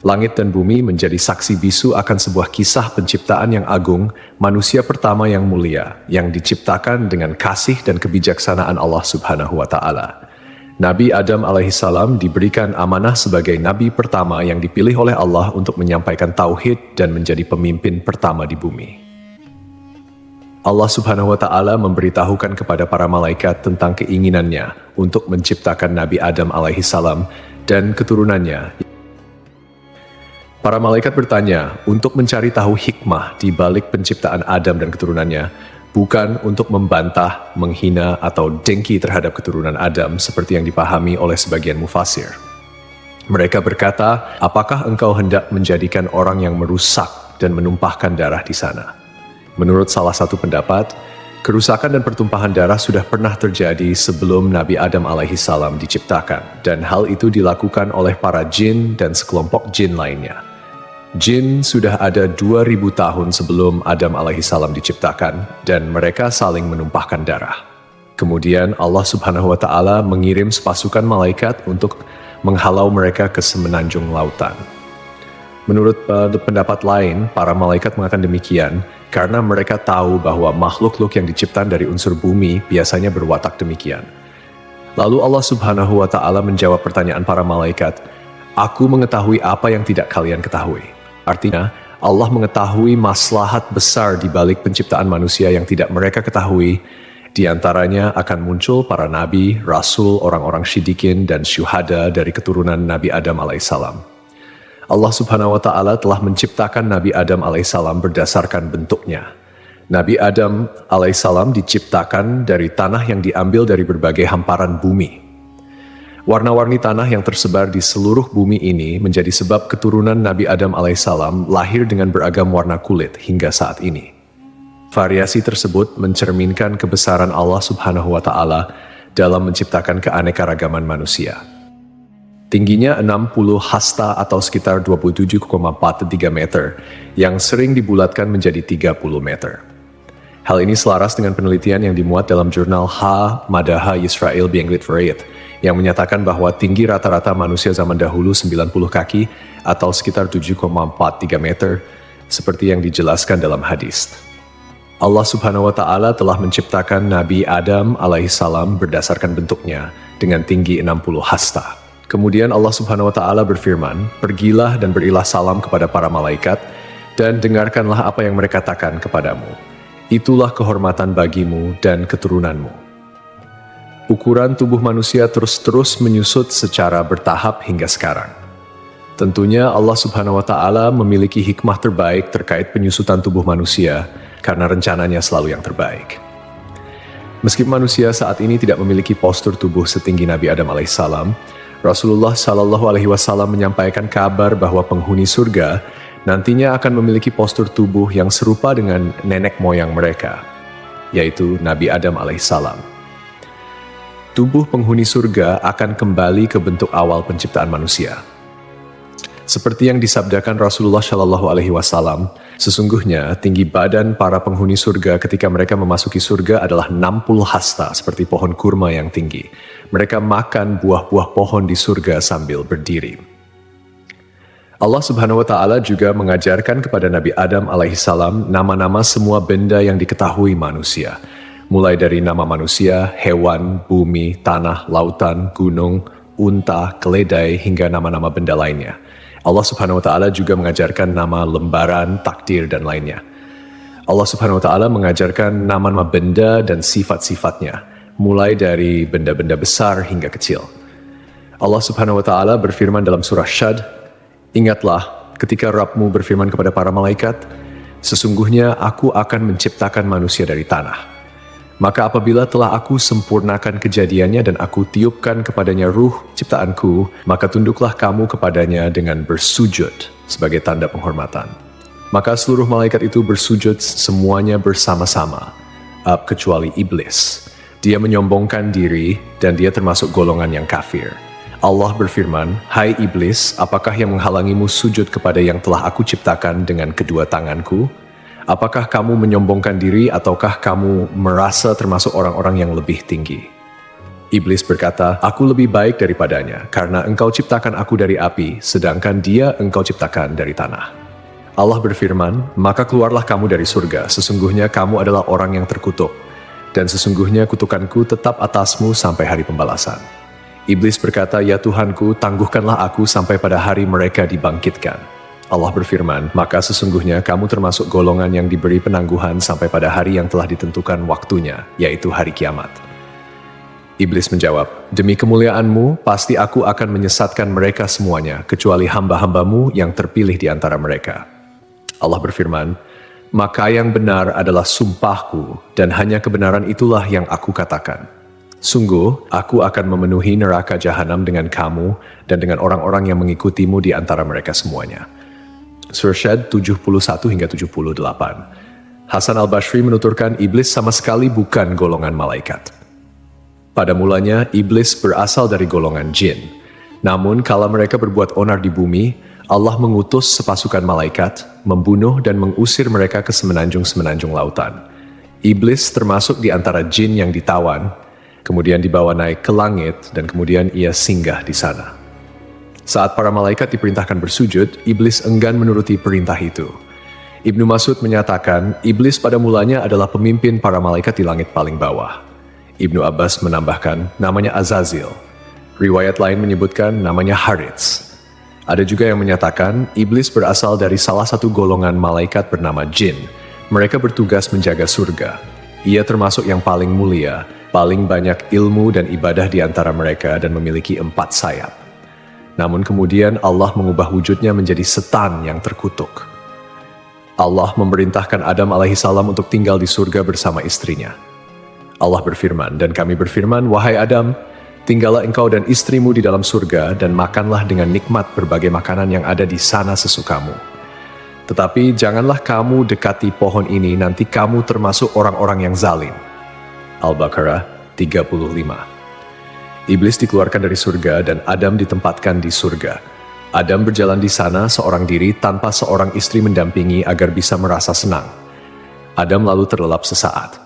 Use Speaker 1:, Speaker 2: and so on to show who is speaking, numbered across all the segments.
Speaker 1: Langit dan bumi menjadi saksi bisu akan sebuah kisah penciptaan yang agung, manusia pertama yang mulia, yang diciptakan dengan kasih dan kebijaksanaan Allah Subhanahu wa Ta'ala. Nabi Adam alaihissalam diberikan amanah sebagai nabi pertama yang dipilih oleh Allah untuk menyampaikan tauhid dan menjadi pemimpin pertama di bumi. Allah Subhanahu wa Ta'ala memberitahukan kepada para malaikat tentang keinginannya untuk menciptakan Nabi Adam alaihissalam dan keturunannya. Para malaikat bertanya untuk mencari tahu hikmah di balik penciptaan Adam dan keturunannya, bukan untuk membantah, menghina, atau dengki terhadap keturunan Adam seperti yang dipahami oleh sebagian mufasir. Mereka berkata, apakah engkau hendak menjadikan orang yang merusak dan menumpahkan darah di sana? Menurut salah satu pendapat, kerusakan dan pertumpahan darah sudah pernah terjadi sebelum Nabi Adam alaihissalam diciptakan, dan hal itu dilakukan oleh para jin dan sekelompok jin lainnya. Jin sudah ada 2000 tahun sebelum Adam alaihissalam diciptakan, dan mereka saling menumpahkan darah. Kemudian Allah Subhanahu wa Ta'ala mengirim sepasukan malaikat untuk menghalau mereka ke semenanjung lautan. Menurut pendapat lain, para malaikat mengatakan demikian karena mereka tahu bahwa makhluk-makhluk yang diciptakan dari unsur bumi biasanya berwatak demikian. Lalu Allah Subhanahu wa Ta'ala menjawab pertanyaan para malaikat, "Aku mengetahui apa yang tidak kalian ketahui." Artinya, Allah mengetahui maslahat besar di balik penciptaan manusia yang tidak mereka ketahui. Di antaranya akan muncul para nabi, rasul, orang-orang syidikin, dan syuhada dari keturunan Nabi Adam alaihissalam. Allah Subhanahu wa Ta'ala telah menciptakan Nabi Adam alaihissalam berdasarkan bentuknya. Nabi Adam alaihissalam diciptakan dari tanah yang diambil dari berbagai hamparan bumi. Warna-warni tanah yang tersebar di seluruh bumi ini menjadi sebab keturunan Nabi Adam alaihissalam lahir dengan beragam warna kulit hingga saat ini. Variasi tersebut mencerminkan kebesaran Allah Subhanahu wa Ta'ala dalam menciptakan keanekaragaman manusia. Tingginya 60 hasta atau sekitar 27,43 meter yang sering dibulatkan menjadi 30 meter. Hal ini selaras dengan penelitian yang dimuat dalam jurnal Madaha Yisrael Bienglit Verayet yang menyatakan bahwa tinggi rata-rata manusia zaman dahulu 90 kaki atau sekitar 7,43 meter seperti yang dijelaskan dalam hadis. Allah Subhanahu wa Ta'ala telah menciptakan Nabi Adam alaihissalam berdasarkan bentuknya dengan tinggi 60 hasta. Kemudian Allah Subhanahu wa Ta'ala berfirman, "Pergilah dan berilah salam kepada para malaikat dan dengarkanlah apa yang mereka katakan kepadamu. Itulah kehormatan bagimu dan keturunanmu." Ukuran tubuh manusia terus-terus menyusut secara bertahap hingga sekarang. Tentunya Allah Subhanahu wa Ta'ala memiliki hikmah terbaik terkait penyusutan tubuh manusia karena rencananya selalu yang terbaik. Meski manusia saat ini tidak memiliki postur tubuh setinggi Nabi Adam alaihissalam, Rasulullah Shallallahu alaihi wasallam menyampaikan kabar bahwa penghuni surga nantinya akan memiliki postur tubuh yang serupa dengan nenek moyang mereka, yaitu Nabi Adam alaihissalam. Tubuh penghuni surga akan kembali ke bentuk awal penciptaan manusia. Seperti yang disabdakan Rasulullah Shallallahu alaihi wasallam, sesungguhnya tinggi badan para penghuni surga ketika mereka memasuki surga adalah 60 hasta seperti pohon kurma yang tinggi. Mereka makan buah-buah pohon di surga sambil berdiri. Allah Subhanahu wa Ta'ala juga mengajarkan kepada Nabi Adam alaihissalam nama-nama semua benda yang diketahui manusia. Mulai dari nama manusia, hewan, bumi, tanah, lautan, gunung, unta, keledai, hingga nama-nama benda lainnya. Allah Subhanahu wa Ta'ala juga mengajarkan nama lembaran, takdir, dan lainnya. Allah Subhanahu wa Ta'ala mengajarkan nama-nama benda dan sifat-sifatnya, mulai dari benda-benda besar hingga kecil. Allah Subhanahu wa Ta'ala berfirman dalam surah Syad, "Ingatlah ketika Rabbmu berfirman kepada para malaikat, sesungguhnya aku akan menciptakan manusia dari tanah. Maka apabila telah aku sempurnakan kejadiannya dan aku tiupkan kepadanya ruh ciptaanku, maka tunduklah kamu kepadanya dengan bersujud sebagai tanda penghormatan." Maka seluruh malaikat itu bersujud semuanya bersama-sama, kecuali iblis. Dia menyombongkan diri dan dia termasuk golongan yang kafir. Allah berfirman, "Hai iblis, apakah yang menghalangimu sujud kepada yang telah aku ciptakan dengan kedua tanganku? Apakah kamu menyombongkan diri ataukah kamu merasa termasuk orang-orang yang lebih tinggi?" Iblis berkata, "Aku lebih baik daripadanya, karena engkau ciptakan aku dari api, sedangkan dia engkau ciptakan dari tanah." Allah berfirman, "Maka keluarlah kamu dari surga, sesungguhnya kamu adalah orang yang terkutuk, dan sesungguhnya kutukanku tetap atasmu sampai hari pembalasan." Iblis berkata, "Ya Tuhanku, tangguhkanlah aku sampai pada hari mereka dibangkitkan." Allah berfirman, "Maka sesungguhnya kamu termasuk golongan yang diberi penangguhan sampai pada hari yang telah ditentukan waktunya, yaitu hari kiamat." Iblis menjawab, "Demi kemuliaanmu, pasti aku akan menyesatkan mereka semuanya, kecuali hamba-hambamu yang terpilih di antara mereka." Allah berfirman, "Maka yang benar adalah sumpahku, dan hanya kebenaran itulah yang aku katakan. Sungguh, aku akan memenuhi neraka jahanam dengan kamu, dan dengan orang-orang yang mengikutimu di antara mereka semuanya." Surah Syad 71 hingga 78. Hasan al-Basri menuturkan, iblis sama sekali bukan golongan malaikat. Pada mulanya, iblis berasal dari golongan jin. Namun, kala mereka berbuat onar di bumi, Allah mengutus sepasukan malaikat, membunuh dan mengusir mereka ke semenanjung-semenanjung lautan. Iblis termasuk di antara jin yang ditawan, kemudian dibawa naik ke langit, dan kemudian ia singgah di sana. Saat para malaikat diperintahkan bersujud, iblis enggan menuruti perintah itu. Ibnu Mas'ud menyatakan, iblis pada mulanya adalah pemimpin para malaikat di langit paling bawah. Ibnu Abbas menambahkan, namanya Azazil. Riwayat lain menyebutkan namanya Harits. Ada juga yang menyatakan, iblis berasal dari salah satu golongan malaikat bernama jin. Mereka bertugas menjaga surga. Ia termasuk yang paling mulia, paling banyak ilmu dan ibadah di antara mereka dan memiliki 4 sayap. Namun kemudian Allah mengubah wujudnya menjadi setan yang terkutuk. Allah memerintahkan Adam alaihissalam untuk tinggal di surga bersama istrinya. Allah berfirman, "Dan kami berfirman, wahai Adam, tinggallah engkau dan istrimu di dalam surga dan makanlah dengan nikmat berbagai makanan yang ada di sana sesukamu. Tetapi janganlah kamu dekati pohon ini, nanti kamu termasuk orang-orang yang zalim." Al-Baqarah 35. Iblis dikeluarkan dari surga dan Adam ditempatkan di surga. Adam berjalan di sana seorang diri tanpa seorang istri mendampingi agar bisa merasa senang. Adam lalu terlelap sesaat.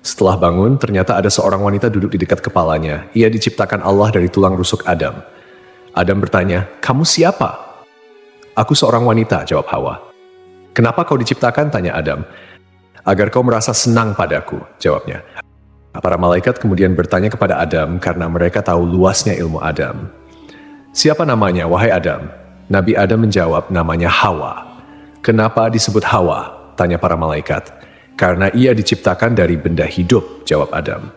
Speaker 1: Setelah bangun, ternyata ada seorang wanita duduk di dekat kepalanya. Ia diciptakan Allah dari tulang rusuk Adam. Adam bertanya, "Kamu siapa?" "Aku seorang wanita," jawab Hawa. "Kenapa kau diciptakan?" tanya Adam. "Agar kau merasa senang padaku," jawabnya. Para malaikat kemudian bertanya kepada Adam karena mereka tahu luasnya ilmu Adam. "Siapa namanya, wahai Adam?" Nabi Adam menjawab, "Namanya Hawa." "Kenapa disebut Hawa?" tanya para malaikat. "Karena ia diciptakan dari benda hidup," jawab Adam.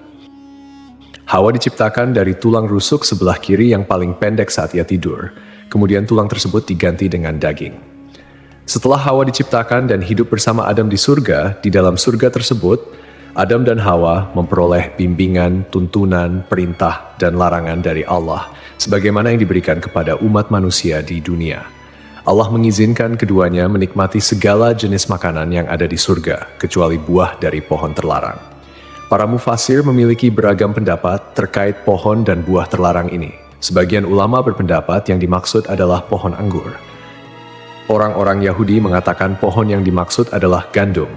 Speaker 1: Hawa diciptakan dari tulang rusuk sebelah kiri yang paling pendek saat ia tidur. Kemudian tulang tersebut diganti dengan daging. Setelah Hawa diciptakan dan hidup bersama Adam di surga, di dalam surga tersebut, Adam dan Hawa memperoleh bimbingan, tuntunan, perintah, dan larangan dari Allah, sebagaimana yang diberikan kepada umat manusia di dunia. Allah mengizinkan keduanya menikmati segala jenis makanan yang ada di surga, kecuali buah dari pohon terlarang. Para mufasir memiliki beragam pendapat terkait pohon dan buah terlarang ini. Sebagian ulama berpendapat yang dimaksud adalah pohon anggur. Orang-orang Yahudi mengatakan pohon yang dimaksud adalah gandum.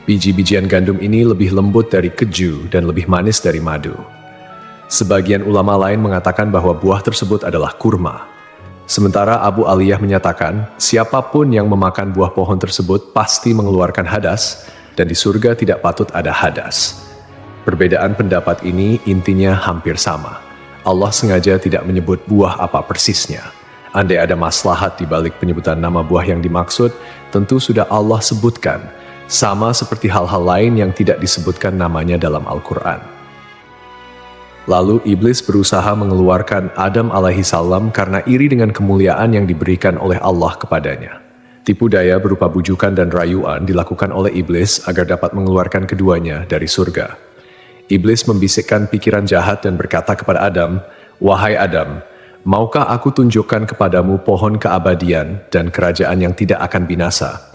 Speaker 1: Biji-bijian gandum ini lebih lembut dari keju dan lebih manis dari madu. Sebagian ulama lain mengatakan bahwa buah tersebut adalah kurma. Sementara Abu Aliyah menyatakan, siapapun yang memakan buah pohon tersebut pasti mengeluarkan hadas, dan di surga tidak patut ada hadas. Perbedaan pendapat ini intinya hampir sama. Allah sengaja tidak menyebut buah apa persisnya. Andai ada maslahat di balik penyebutan nama buah yang dimaksud, tentu sudah Allah sebutkan, sama seperti hal-hal lain yang tidak disebutkan namanya dalam Al-Quran. Lalu iblis berusaha mengeluarkan Adam alaihissalam karena iri dengan kemuliaan yang diberikan oleh Allah kepadanya. Tipu daya berupa bujukan dan rayuan dilakukan oleh iblis agar dapat mengeluarkan keduanya dari surga. Iblis membisikkan pikiran jahat dan berkata kepada Adam, "Wahai Adam, maukah aku tunjukkan kepadamu pohon keabadian dan kerajaan yang tidak akan binasa?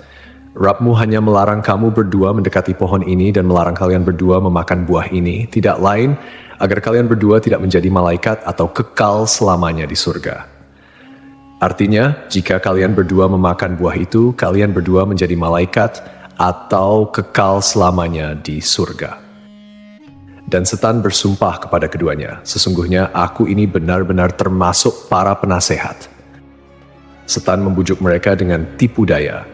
Speaker 1: Rabbmu hanya melarang kamu berdua mendekati pohon ini dan melarang kalian berdua memakan buah ini, tidak lain agar kalian berdua tidak menjadi malaikat atau kekal selamanya di surga." Artinya, jika kalian berdua memakan buah itu, kalian berdua menjadi malaikat atau kekal selamanya di surga. Dan setan bersumpah kepada keduanya, "Sesungguhnya aku ini benar-benar termasuk para penasehat." Setan membujuk mereka dengan tipu daya.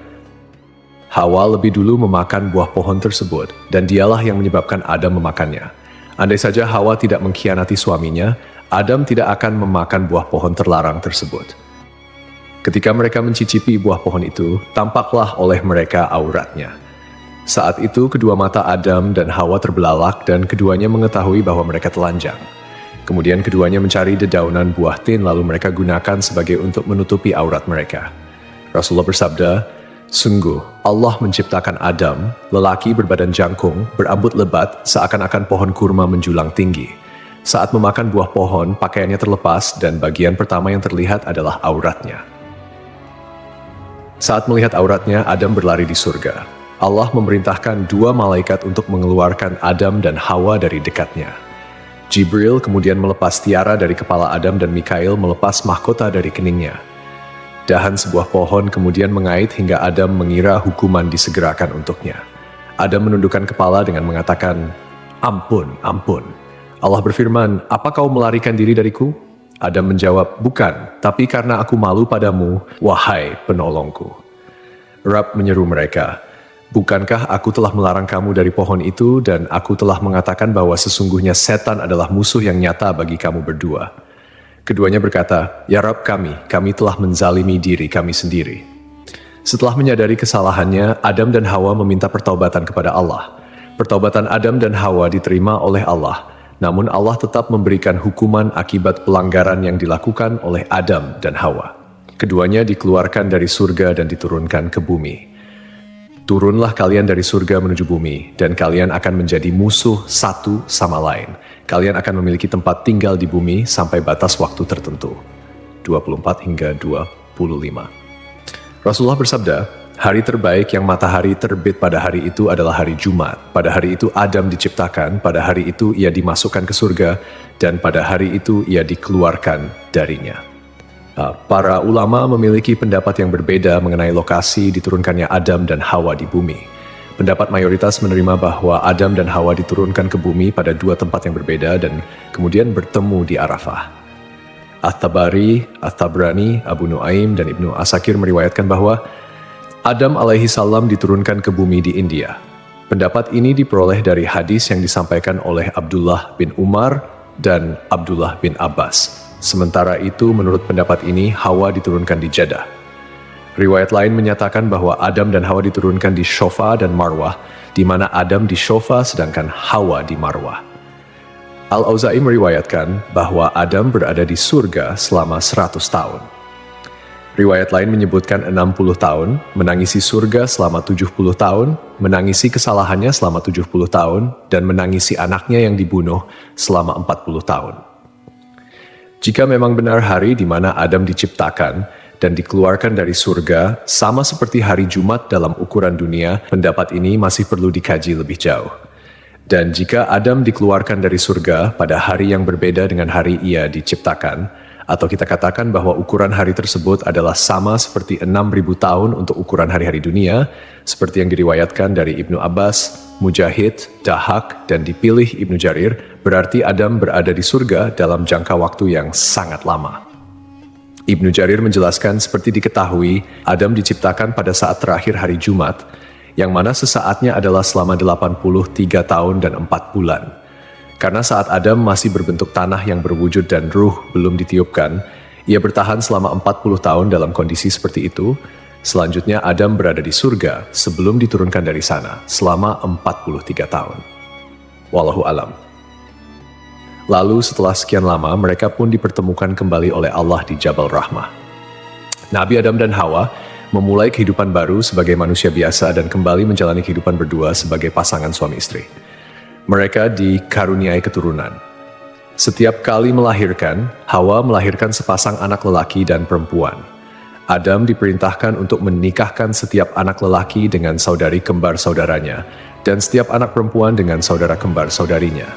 Speaker 1: Hawa lebih dulu memakan buah pohon tersebut, dan dialah yang menyebabkan Adam memakannya. Andai saja Hawa tidak mengkhianati suaminya, Adam tidak akan memakan buah pohon terlarang tersebut. Ketika mereka mencicipi buah pohon itu, tampaklah oleh mereka auratnya. Saat itu kedua mata Adam dan Hawa terbelalak dan keduanya mengetahui bahwa mereka telanjang. Kemudian keduanya mencari dedaunan buah tin lalu mereka gunakan sebagai untuk menutupi aurat mereka. Rasulullah bersabda, "Sungguh Allah menciptakan Adam, lelaki berbadan jangkung, berambut lebat, seakan-akan pohon kurma menjulang tinggi. Saat memakan buah pohon, pakaiannya terlepas dan bagian pertama yang terlihat adalah auratnya." Saat melihat auratnya, Adam berlari di surga. Allah memerintahkan dua malaikat untuk mengeluarkan Adam dan Hawa dari dekatnya. Jibril kemudian melepas tiara dari kepala Adam dan Mikail melepas mahkota dari keningnya. Dahan sebuah pohon kemudian mengait hingga Adam mengira hukuman disegerakan untuknya. Adam menundukkan kepala dengan mengatakan, "Ampun, ampun." Allah berfirman, "Apa kau melarikan diri dariku?" Adam menjawab, "Bukan, tapi karena aku malu padamu, wahai penolongku." Rabb menyeru mereka, "Bukankah aku telah melarang kamu dari pohon itu dan aku telah mengatakan bahwa sesungguhnya setan adalah musuh yang nyata bagi kamu berdua?" Keduanya berkata, "Ya Rabb kami telah menzalimi diri kami sendiri." Setelah menyadari kesalahannya, Adam dan Hawa meminta pertaubatan kepada Allah. Pertaubatan Adam dan Hawa diterima oleh Allah, namun Allah tetap memberikan hukuman akibat pelanggaran yang dilakukan oleh Adam dan Hawa. Keduanya dikeluarkan dari surga dan diturunkan ke bumi. "Turunlah kalian dari surga menuju bumi, dan kalian akan menjadi musuh satu sama lain. Kalian akan memiliki tempat tinggal di bumi sampai batas waktu tertentu." 24 hingga 25. Rasulullah bersabda, "Hari terbaik yang matahari terbit pada hari itu adalah hari Jumat. Pada hari itu Adam diciptakan, pada hari itu ia dimasukkan ke surga, dan pada hari itu ia dikeluarkan darinya." Para ulama memiliki pendapat yang berbeda mengenai lokasi diturunkannya Adam dan Hawa di bumi. Pendapat mayoritas menerima bahwa Adam dan Hawa diturunkan ke bumi pada dua tempat yang berbeda dan kemudian bertemu di Arafah. At-Tabari, At-Tabrani, Abu Nuaim, dan Ibnu Asakir meriwayatkan bahwa Adam alaihi salam diturunkan ke bumi di India. Pendapat ini diperoleh dari hadis yang disampaikan oleh Abdullah bin Umar dan Abdullah bin Abbas. Sementara itu, menurut pendapat ini, Hawa diturunkan di Jeddah. Riwayat lain menyatakan bahwa Adam dan Hawa diturunkan di Shofa dan Marwah, di mana Adam di Shofa sedangkan Hawa di Marwah. Al-Auza'i meriwayatkan bahwa Adam berada di surga selama 100 tahun. Riwayat lain menyebutkan 60 tahun, menangisi surga selama 70 tahun, menangisi kesalahannya selama 70 tahun, dan menangisi anaknya yang dibunuh selama 40 tahun. Jika memang benar hari di mana Adam diciptakan dan dikeluarkan dari surga, sama seperti hari Jumat dalam ukuran dunia, pendapat ini masih perlu dikaji lebih jauh. Dan jika Adam dikeluarkan dari surga pada hari yang berbeda dengan hari ia diciptakan, atau kita katakan bahwa ukuran hari tersebut adalah sama seperti 6.000 tahun untuk ukuran hari-hari dunia, seperti yang diriwayatkan dari Ibnu Abbas, Mujahid, Dahak, dan dipilih Ibnu Jarir, berarti Adam berada di surga dalam jangka waktu yang sangat lama. Ibnu Jarir menjelaskan seperti diketahui, Adam diciptakan pada saat terakhir hari Jumat, yang mana sesaatnya adalah selama 83 tahun dan 4 bulan. Karena saat Adam masih berbentuk tanah yang berwujud dan ruh belum ditiupkan, ia bertahan selama 40 tahun dalam kondisi seperti itu. Selanjutnya Adam berada di surga sebelum diturunkan dari sana selama 43 tahun. Wallahu alam. Lalu setelah sekian lama mereka pun dipertemukan kembali oleh Allah di Jabal Rahmah. Nabi Adam dan Hawa memulai kehidupan baru sebagai manusia biasa dan kembali menjalani kehidupan berdua sebagai pasangan suami istri. Mereka dikaruniai keturunan. Setiap kali melahirkan, Hawa melahirkan sepasang anak lelaki dan perempuan. Adam diperintahkan untuk menikahkan setiap anak lelaki dengan saudari kembar saudaranya, dan setiap anak perempuan dengan saudara kembar saudarinya.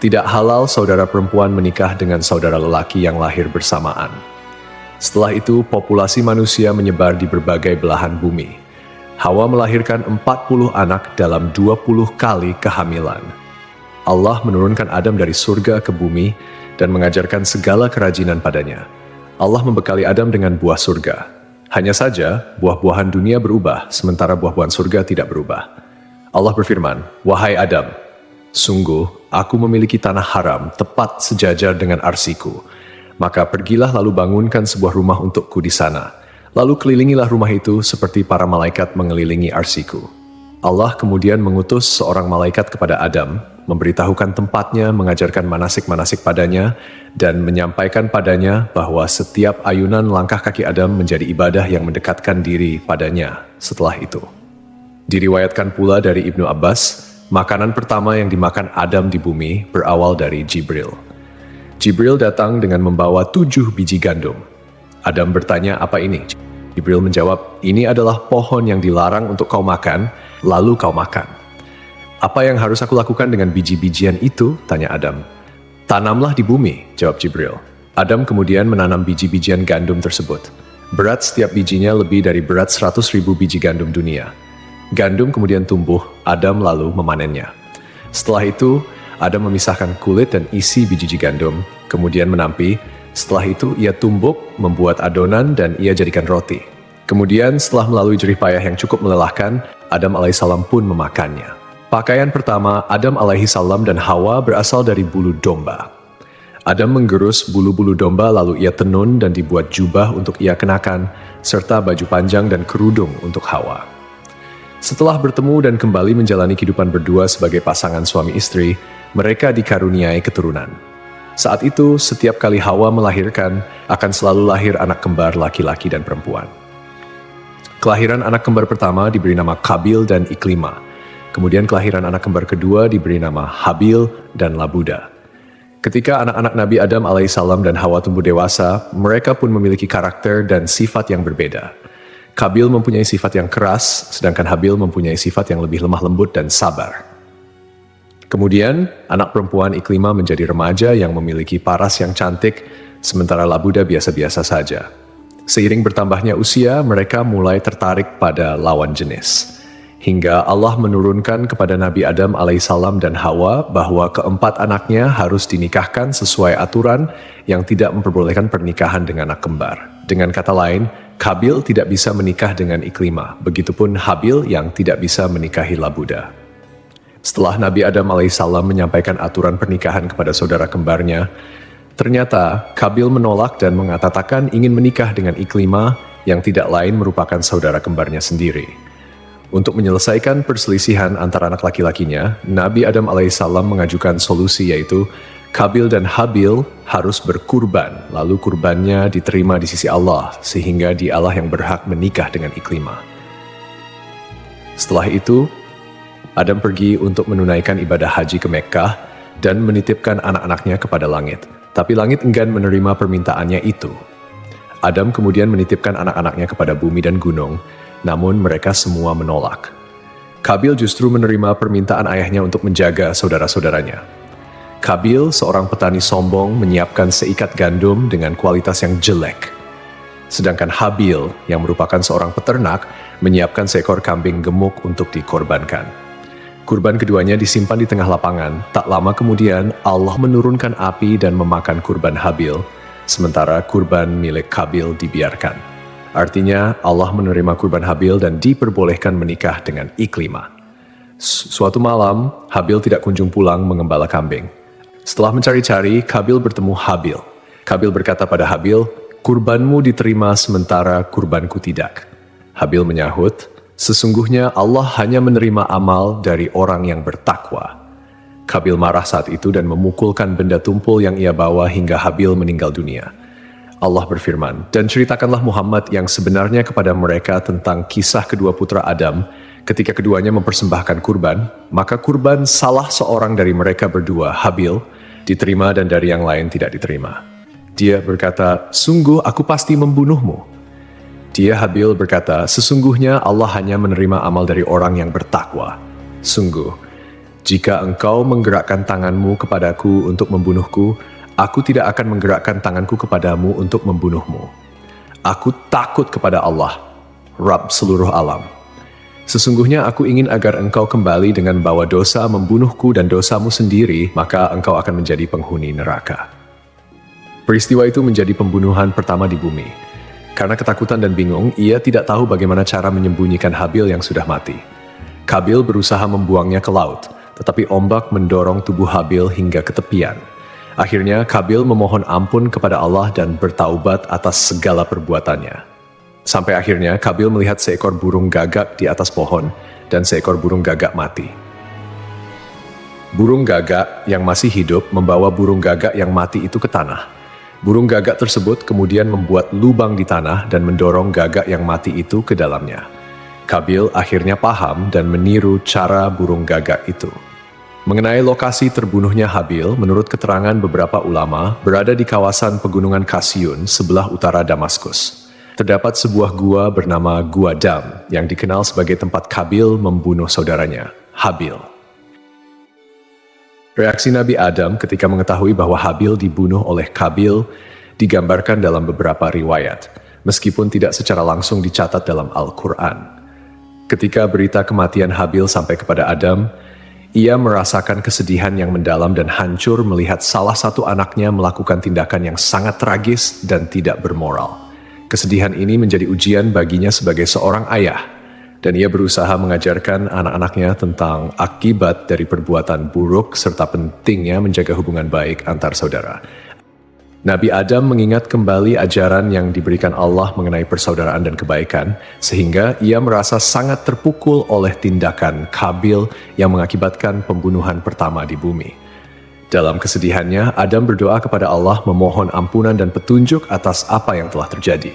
Speaker 1: Tidak halal saudara perempuan menikah dengan saudara lelaki yang lahir bersamaan. Setelah itu, populasi manusia menyebar di berbagai belahan bumi. Hawa melahirkan 40 anak dalam 20 kali kehamilan. Allah menurunkan Adam dari surga ke bumi dan mengajarkan segala kerajinan padanya. Allah membekali Adam dengan buah surga. Hanya saja, buah-buahan dunia berubah, sementara buah-buahan surga tidak berubah. Allah berfirman, "Wahai Adam, sungguh, aku memiliki tanah haram tepat sejajar dengan arsiku. Maka pergilah lalu bangunkan sebuah rumah untukku di sana. Lalu kelilingilah rumah itu seperti para malaikat mengelilingi arsiku." Allah kemudian mengutus seorang malaikat kepada Adam, memberitahukan tempatnya, mengajarkan manasik-manasik padanya, dan menyampaikan padanya bahwa setiap ayunan langkah kaki Adam menjadi ibadah yang mendekatkan diri padanya setelah itu. Diriwayatkan pula dari Ibnu Abbas, makanan pertama yang dimakan Adam di bumi berawal dari Jibril. Jibril datang dengan membawa 7 biji gandum. Adam bertanya, "Apa ini?" Jibril menjawab, "Ini adalah pohon yang dilarang untuk kau makan, lalu kau makan." "Apa yang harus aku lakukan dengan biji-bijian itu?" tanya Adam. "Tanamlah di bumi," jawab Jibril. Adam kemudian menanam biji-bijian gandum tersebut. Berat setiap bijinya lebih dari berat 100.000 biji gandum dunia. Gandum kemudian tumbuh, Adam lalu memanennya. Setelah itu, Adam memisahkan kulit dan isi biji gandum, kemudian menampi. Setelah itu, ia tumbuk, membuat adonan, dan ia jadikan roti. Kemudian, setelah melalui jerih payah yang cukup melelahkan, Adam alaihissalam pun memakannya. Pakaian pertama Adam alaihissalam dan Hawa berasal dari bulu domba. Adam menggerus bulu-bulu domba lalu ia tenun dan dibuat jubah untuk ia kenakan, serta baju panjang dan kerudung untuk Hawa. Setelah bertemu dan kembali menjalani kehidupan berdua sebagai pasangan suami istri, mereka dikaruniai keturunan. Saat itu, setiap kali Hawa melahirkan, akan selalu lahir anak kembar laki-laki dan perempuan. Kelahiran anak kembar pertama diberi nama Kabil dan Iklima. Kemudian kelahiran anak kembar kedua diberi nama Habil dan Labuda. Ketika anak-anak Nabi Adam alaihissalam dan Hawa tumbuh dewasa, mereka pun memiliki karakter dan sifat yang berbeda. Kabil mempunyai sifat yang keras, sedangkan Habil mempunyai sifat yang lebih lemah lembut dan sabar. Kemudian, anak perempuan Iklima menjadi remaja yang memiliki paras yang cantik, sementara Labuda biasa-biasa saja. Seiring bertambahnya usia, mereka mulai tertarik pada lawan jenis. Hingga Allah menurunkan kepada Nabi Adam alaihissalam dan Hawa bahwa keempat anaknya harus dinikahkan sesuai aturan yang tidak memperbolehkan pernikahan dengan anak kembar. Dengan kata lain, Kabil tidak bisa menikah dengan Iklima, begitupun Habil yang tidak bisa menikahi Labuda. Setelah Nabi Adam alaihissalam menyampaikan aturan pernikahan kepada saudara kembarnya, ternyata Kabil menolak dan mengatakan ingin menikah dengan Iklima yang tidak lain merupakan saudara kembarnya sendiri. Untuk menyelesaikan perselisihan antara anak laki-lakinya, Nabi Adam alaihissalam mengajukan solusi yaitu Kabil dan Habil harus berkurban, lalu kurbannya diterima di sisi Allah, sehingga dialah yang berhak menikah dengan Iklima. Setelah itu, Adam pergi untuk menunaikan ibadah haji ke Mekkah dan menitipkan anak-anaknya kepada langit. Tapi langit enggan menerima permintaannya itu. Adam kemudian menitipkan anak-anaknya kepada bumi dan gunung, namun mereka semua menolak. Kabil justru menerima permintaan ayahnya untuk menjaga saudara-saudaranya. Kabil, seorang petani sombong, menyiapkan seikat gandum dengan kualitas yang jelek. Sedangkan Habil, yang merupakan seorang peternak, menyiapkan seekor kambing gemuk untuk dikorbankan. Kurban keduanya disimpan di tengah lapangan. Tak lama kemudian, Allah menurunkan api dan memakan kurban Habil, sementara kurban milik Kabil dibiarkan. Artinya, Allah menerima kurban Habil dan diperbolehkan menikah dengan Iklima. Suatu malam, Habil tidak kunjung pulang mengembala kambing. Setelah mencari-cari, Kabil bertemu Habil. Kabil berkata pada Habil, "Kurbanmu diterima sementara kurbanku tidak." Habil menyahut, "Sesungguhnya Allah hanya menerima amal dari orang yang bertakwa." Kabil marah saat itu dan memukulkan benda tumpul yang ia bawa hingga Habil meninggal dunia. Allah berfirman, "Dan ceritakanlah Muhammad yang sebenarnya kepada mereka tentang kisah kedua putra Adam ketika keduanya mempersembahkan kurban, maka kurban salah seorang dari mereka berdua, Habil, diterima dan dari yang lain tidak diterima. Dia berkata, 'Sungguh aku pasti membunuhmu.' Dia Habil berkata, 'Sesungguhnya Allah hanya menerima amal dari orang yang bertakwa. Sungguh, jika engkau menggerakkan tanganmu kepadaku untuk membunuhku, aku tidak akan menggerakkan tanganku kepadamu untuk membunuhmu. Aku takut kepada Allah, Rabb seluruh alam. Sesungguhnya aku ingin agar engkau kembali dengan bawa dosa membunuhku dan dosamu sendiri, maka engkau akan menjadi penghuni neraka. Peristiwa itu menjadi pembunuhan pertama di bumi. Karena ketakutan dan bingung, ia tidak tahu bagaimana cara menyembunyikan Habil yang sudah mati. Kabil berusaha membuangnya ke laut, tetapi ombak mendorong tubuh Habil hingga ke tepian. Akhirnya Kabil memohon ampun kepada Allah dan bertaubat atas segala perbuatannya. Sampai akhirnya Kabil melihat seekor burung gagak di atas pohon dan seekor burung gagak mati. Burung gagak yang masih hidup membawa burung gagak yang mati itu ke tanah. Burung gagak tersebut kemudian membuat lubang di tanah dan mendorong gagak yang mati itu ke dalamnya. Kabil akhirnya paham dan meniru cara burung gagak itu. Mengenai lokasi terbunuhnya Habil, menurut keterangan beberapa ulama, berada di kawasan pegunungan Kasyun sebelah utara Damaskus. Terdapat sebuah gua bernama Gua Dam yang dikenal sebagai tempat Kabil membunuh saudaranya, Habil. Reaksi Nabi Adam ketika mengetahui bahwa Habil dibunuh oleh Kabil digambarkan dalam beberapa riwayat, meskipun tidak secara langsung dicatat dalam Al-Quran. Ketika berita kematian Habil sampai kepada Adam, ia merasakan kesedihan yang mendalam dan hancur melihat salah satu anaknya melakukan tindakan yang sangat tragis dan tidak bermoral. Kesedihan ini menjadi ujian baginya sebagai seorang ayah, dan ia berusaha mengajarkan anak-anaknya tentang akibat dari perbuatan buruk serta pentingnya menjaga hubungan baik antar saudara. Nabi Adam mengingat kembali ajaran yang diberikan Allah mengenai persaudaraan dan kebaikan, sehingga ia merasa sangat terpukul oleh tindakan Kabil yang mengakibatkan pembunuhan pertama di bumi. Dalam kesedihannya, Adam berdoa kepada Allah memohon ampunan dan petunjuk atas apa yang telah terjadi.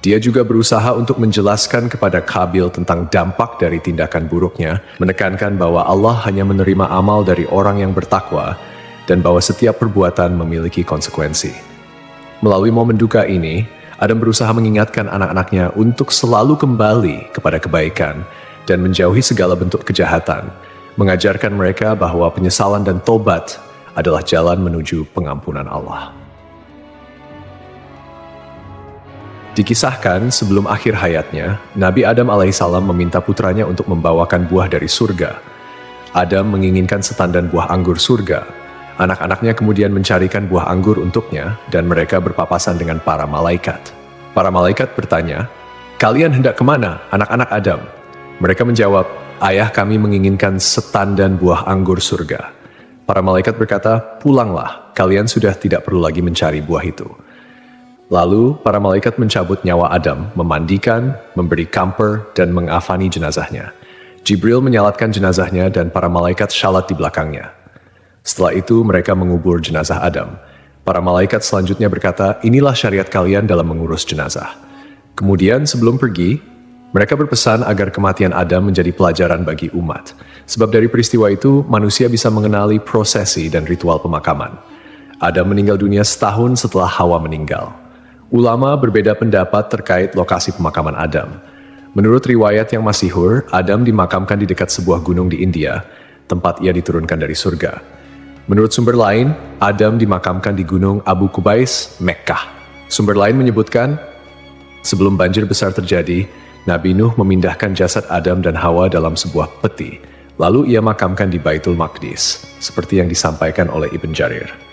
Speaker 1: Dia juga berusaha untuk menjelaskan kepada Kabil tentang dampak dari tindakan buruknya, menekankan bahwa Allah hanya menerima amal dari orang yang bertakwa, dan bahwa setiap perbuatan memiliki konsekuensi. Melalui momen duka ini, Adam berusaha mengingatkan anak-anaknya untuk selalu kembali kepada kebaikan dan menjauhi segala bentuk kejahatan, mengajarkan mereka bahwa penyesalan dan tobat adalah jalan menuju pengampunan Allah. Dikisahkan sebelum akhir hayatnya, Nabi Adam alaihissalam meminta putranya untuk membawakan buah dari surga. Adam menginginkan setandan buah anggur surga. Anak-anaknya kemudian mencarikan buah anggur untuknya dan mereka berpapasan dengan para malaikat. Para malaikat bertanya, "Kalian hendak kemana, anak-anak Adam?" Mereka menjawab, "Ayah kami menginginkan setandan buah anggur surga." Para malaikat berkata, "Pulanglah, kalian sudah tidak perlu lagi mencari buah itu." Lalu para malaikat mencabut nyawa Adam, memandikan, memberi kamper, dan mengafani jenazahnya. Jibril menyalatkan jenazahnya dan para malaikat syalat di belakangnya. Setelah itu mereka mengubur jenazah Adam. Para malaikat selanjutnya berkata, "Inilah syariat kalian dalam mengurus jenazah." Kemudian sebelum pergi, mereka berpesan agar kematian Adam menjadi pelajaran bagi umat. Sebab dari peristiwa itu, manusia bisa mengenali prosesi dan ritual pemakaman. Adam meninggal dunia setahun setelah Hawa meninggal. Ulama berbeda pendapat terkait lokasi pemakaman Adam. Menurut riwayat yang masyhur, Adam dimakamkan di dekat sebuah gunung di India, tempat ia diturunkan dari surga. Menurut sumber lain, Adam dimakamkan di gunung Abu Kubais, Mekkah. Sumber lain menyebutkan, sebelum banjir besar terjadi, Nabi Nuh memindahkan jasad Adam dan Hawa dalam sebuah peti, lalu ia makamkan di Baitul Maqdis, seperti yang disampaikan oleh Ibn Jarir.